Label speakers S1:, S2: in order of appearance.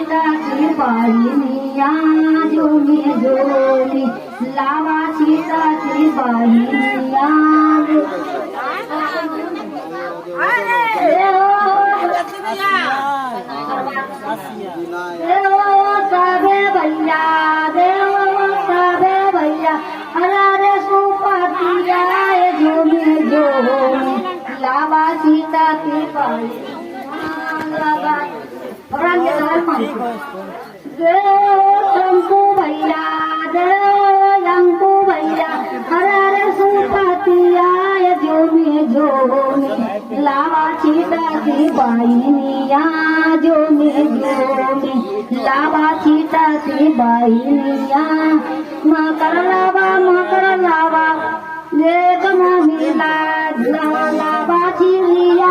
S1: सीताची बाईनिया जोमी जोमी लावा सीताची बाईनिया देव साबे भैया देव साबे भैया हरारे सुपातिया जोमी जोमी लावा सीताची बाईनिया शंकू भैया शंकू भैया हरारे सुपातिया जोमी जोमी लावा सीताची बाईनिया जोमी जोमी लावा सीताची बाईनिया मकर लावा लेक महिला लावा चिरिया